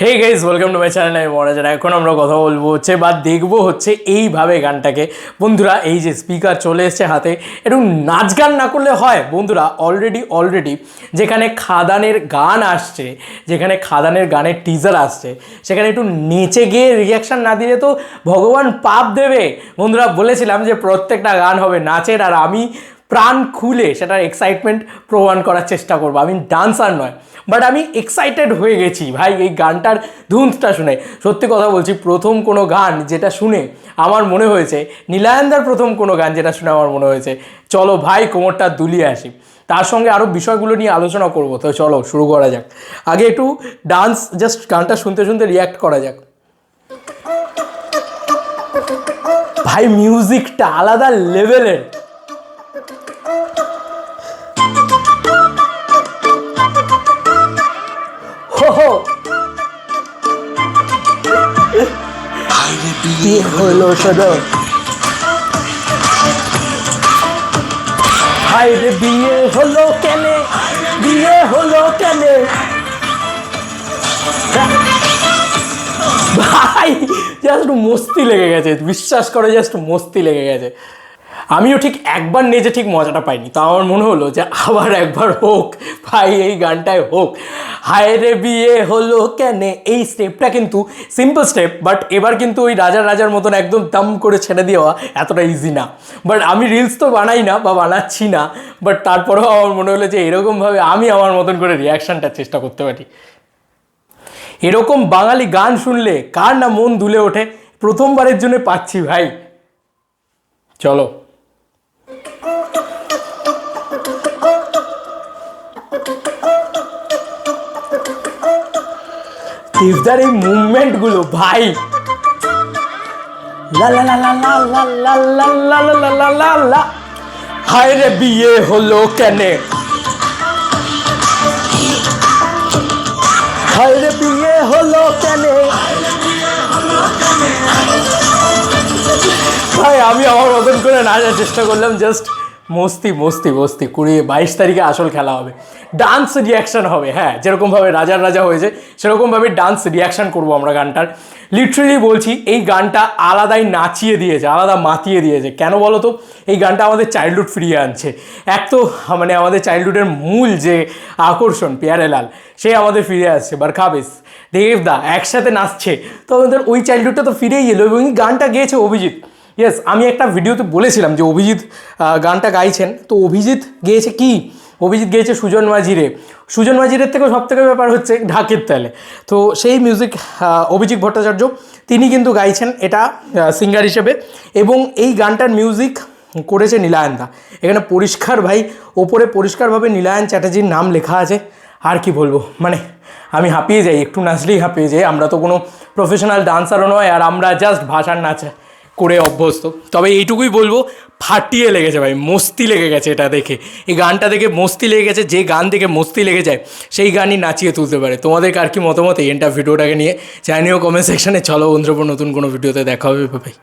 Hey guys welcome to my channel. আমি মহারাজার। এখন আমরা কথা বলবো হচ্ছে বা দেখবো হচ্ছে এইভাবে গানটাকে। বন্ধুরা এই যে স্পিকার চলে এসছে হাতে, একটু নাচ গান না করলে হয় বন্ধুরা? অলরেডি যেখানে খাদানের গান আসছে, যেখানে খাদানের গানের টিজার আসছে, সেখানে একটু নেচে গিয়ে রিয়াকশান না দিলে তো ভগবান পাপ দেবে। বন্ধুরা বলেছিলাম যে প্রত্যেকটা গান হবে নাচের, আর আমি প্রাণ খুলে সেটার এক্সাইটমেন্ট প্রমাণ করার চেষ্টা করবো। আমি ডান্সার নয়, বাট আমি এক্সাইটেড হয়ে গেছি ভাই এই গানটার ধুনটা শুনে। সত্যি কথা বলছি, প্রথম কোনো গান যেটা শুনে আমার মনে হয়েছে, নীলায়নদার প্রথম কোনো গান যেটা শুনে আমার মনে হয়েছে চলো ভাই কোমরটা দুলিয়ে আসি। তার সঙ্গে আরও বিষয়গুলো নিয়ে আলোচনা করবো, তো চলো শুরু করা যাক। আগে একটু ডান্স, জাস্ট গানটা শুনতে শুনতে রিয়্যাক্ট করা যাক। ভাই মিউজিকটা আলাদা লেভেলের। বিয়ে হলো সদর, হাই রে বিয়ে হলো কেনে, বিয়ে হলো কেনে ভাই। জাস্ট মস্তি লেগে গেছে, বিশ্বাস করে জাস্ট মস্তি লেগে গেছে। আমিও ঠিক একবার নেচে ঠিক মজাটা পাইনি, তো আমার মনে হলো যে আবার একবার হোক ভাই, এই গানটায় হোক। হায় রে বিয়ে হলো কেনে, এই স্টেপটা কিন্তু সিম্পল স্টেপ, বাট এবার কিন্তু ওই রাজার মতন একদম দাম করে ছেড়ে দেওয়া এতটা ইজি না। বাট আমি রিলস তো বানাই না বা বানাচ্ছি না, বাট তারপরেও আমার মনে হলো যে এরকমভাবে আমি আমার মতন করে রিয়াকশানটার চেষ্টা করতে পারি। এরকম বাঙালি গান শুনলে কার না মন দুলে ওঠে। প্রথমবারের জন্য পাচ্ছি ভাই, চলো। দেবদার এই মুভমেন্টগুলো ভাই, লা লা লা লা লা লা লা লা লা লা লা লা লা। হায় রে বিয়ে হলো কেনে, হায় রে বিয়ে হলো কেনে ভাই। আমি আমার মতন করে নাচার চেষ্টা করলাম, জাস্ট মস্তি মস্তি মস্তি। 22 তারিখে আসল খেলা হবে, ডান্স রিয়াকশান হবে। হ্যাঁ, যেরকমভাবে রাজা হয়েছে সেরকমভাবে ডান্স রিয়াকশান করবো আমরা গানটার। লিটারেলি বলছি, এই গানটা আলাদাই নাচিয়ে দিয়েছে, আলাদা মাতিয়ে দিয়েছে। কেন বলো তো? এই গানটা আমাদের চাইল্ডহুড ফিরিয়ে আনছে। এক তো মানে আমাদের চাইল্ডহুডের মূল যে আকর্ষণ প্যারেলাল, সে আমাদের ফিরে আসছে। বারখাবিস দেবদা একসাথে নাচছে, তো আমাদের ওই চাইল্ডহুডটা তো ফিরেই এলো। এবং এই গানটা গেয়েছে অভিজিৎ। ইয়েস, আমি একটা ভিডিওতে বলেছিলাম যে অভিজিৎ গানটা গাইছেন, তো অভিজিৎ গেয়েছে কি? অভিজিৎ গেয়েছে সুজন মাঝিরে। সুজন মাঝিরের থেকেও সবথেকে ব্যাপার হচ্ছে ঢাকের তালে। তো সেই মিউজিক অভিজিৎ ভট্টাচার্য তিনি কিন্তু গাইছেন এটা সিঙ্গার হিসেবে। এবং এই গানটার মিউজিক করেছে নীলায়নদা। এখানে পরিষ্কার ভাই, ওপরে পরিষ্কারভাবে নীলায়ন চ্যাটার্জির নাম লেখা আছে। আর কি বলবো, মানে আমি হাঁপিয়ে যাই, একটু নাচলেই হাঁপিয়ে যাই। আমরা তো কোনো প্রফেশনাল ডান্সারও নয়, আর আমরা জাস্ট ভাষার নাচ করে অভ্যস্ত। তবে এইটুকুই বলবো, ফাটিয়ে লেগেছে ভাই, মস্তি লেগে গেছে এটা দেখে। এই গানটা দেখে মস্তি লেগে গেছে। যে গান দেখে মস্তি লেগে যায় সেই গানই নাচিয়ে তুলতে পারে। তোমাদের আর কি মতামত এই ভিডিওটাকে নিয়ে জানিও কমেন্ট সেকশানে। চলো বন্ধুরা, নতুন কোনো ভিডিওতে দেখা হবে ভাই।